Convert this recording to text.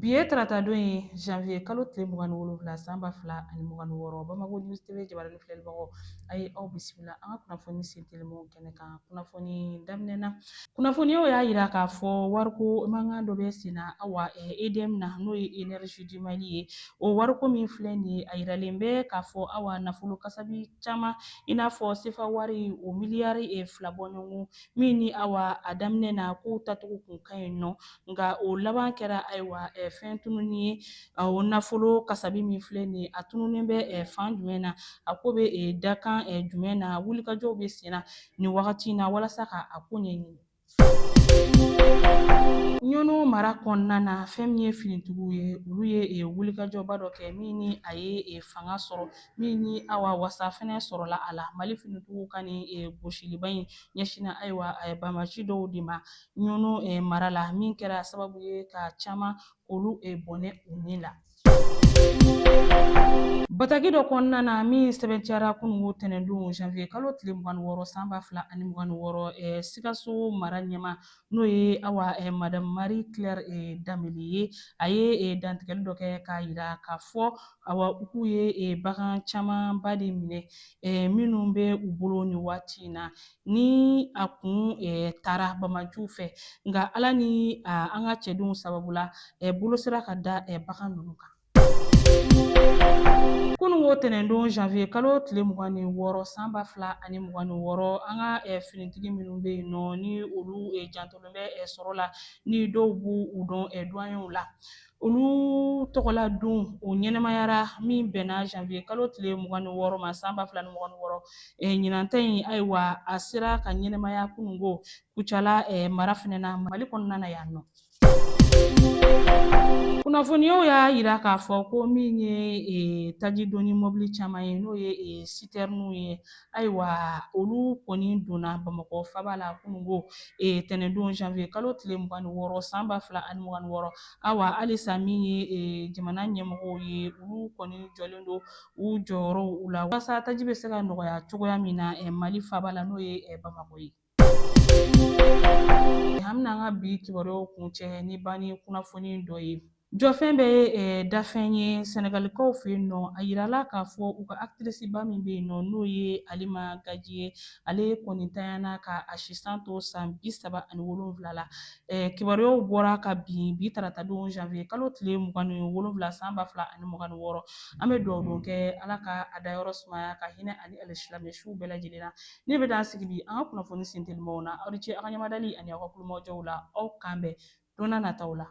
Bi ye tarata don ye janvier kalo tile 27 san 2026 Bamako News TV jabarani filɛlibagaw a ye aw bisimila an ka kunnafoni sentelima kɛnɛ kan. Kunnafoni daminɛ na kunnafoniyaw y'a yira k'a fɔ wariko mankan dɔ bɛ sen na EDM na n'o ye énergie du Mali ye. O wariko min filɛ nin ye a yiralen bɛ k'a fɔ nafolo kasabi caman i n'a fɔ sefa wari o miliyari 2 bɔɲɔgɔn min ni a daminɛ na k'o tacogo kun ka ɲi nɔ nka o laban kɛra fɛn tununi ye. O nafolo kasabi min filɛ nin ye a tununnen bɛ fan jumɛn na a ko bɛ dakan jumɛn na wulikajɔw bɛ sen na nin wagati in na walasa ka a ko ɲɛɲini. Ɲɔnɔ mara kɔnɔna na fɛn min ye finitigiw ye olu ye wulikajɔba dɔ kɛ min ni a ye fanga sɔrɔ min ni wasa fɛnɛ sɔrɔla a la. Mali finitigiw ka nin gosiliba in ɲɛsinna banbasi dɔw de ma ɲɔnɔ mara la min kɛra sababu ye ka caman olu bɔnɛ u ni la. Bataki dɔ kɔnɔna na min sɛbɛntiyara kununko tɛnɛndon janvier kalo tile 26 san 2026 Sikaso mara ɲɛma n'o ye madame Marie Claire Dameli ye a ye dantigɛli dɔ kɛ k'a yira k'a fɔ u k'u ye bagan camanba de minɛ minnu bɛ u bolo nin waati in na ni a kun taara bamajuw fɛ nka ala ni an ka cɛdenw sababu la bolo sera ka da bagan ninnu kan. Kununko tɛnɛndon janvier kalo tile 26 san 2026 an ka finitigi minnu bɛ yen nɔ ni olu jantolen bɛ sɔrɔ la ni dɔw b'u dɔn douaniers la olu tɔgɔla don o ɲɛnɛmayara min bɛnna janvier kalo tile 26 ma san 2026 ɲinanta in a sera ka ɲɛnɛmaya kununko Kucala mara fɛnɛ na Mali kɔnɔna na yan nɔ. Kunnafoniyaw y'a yira k'a fɔ ko min ye taji doni mobili caman ye n'o ye citerne ye olu kɔni donna Bamakɔ faba la kununko tɛnɛndon janvier kalo tile 26 san 2026 halisa min ye jamana ɲɛmɔgɔw ye olu kɔni jɔlen don u jɔyɔrɔw la walasa taji bɛ se ka nɔgɔya cogoya min na Mali faba la n'o ye Bamakɔ ye. An bɛna an ka bi kibaruyaw kuncɛ ni banni kunnafoni dɔ ye. Jɔfɛn bɛ dafɛn ye Senegalikaw fɛ yen nɔ a yirala k'a fɔ u ka actrice ba min bɛ yen nɔ n'o ye Alima Gaji ye ale kɔni tanyana ka a sisan to san 37 la kibaruyaw bɔra ka bi tarata don janvier kalo tile 27 san 2026 an bɛ dugawu kɛ ala ka a dayɔrɔ sumaya ka hinɛ ani alisilamɛsuw bɛɛ lajɛlen na ne bɛ dan sigi bi an ka kunnafoni sentelimaw na aw ni ce aw ka ɲamadali ani aw ka kulomajɔw la aw kan bɛn don n'a nataw la.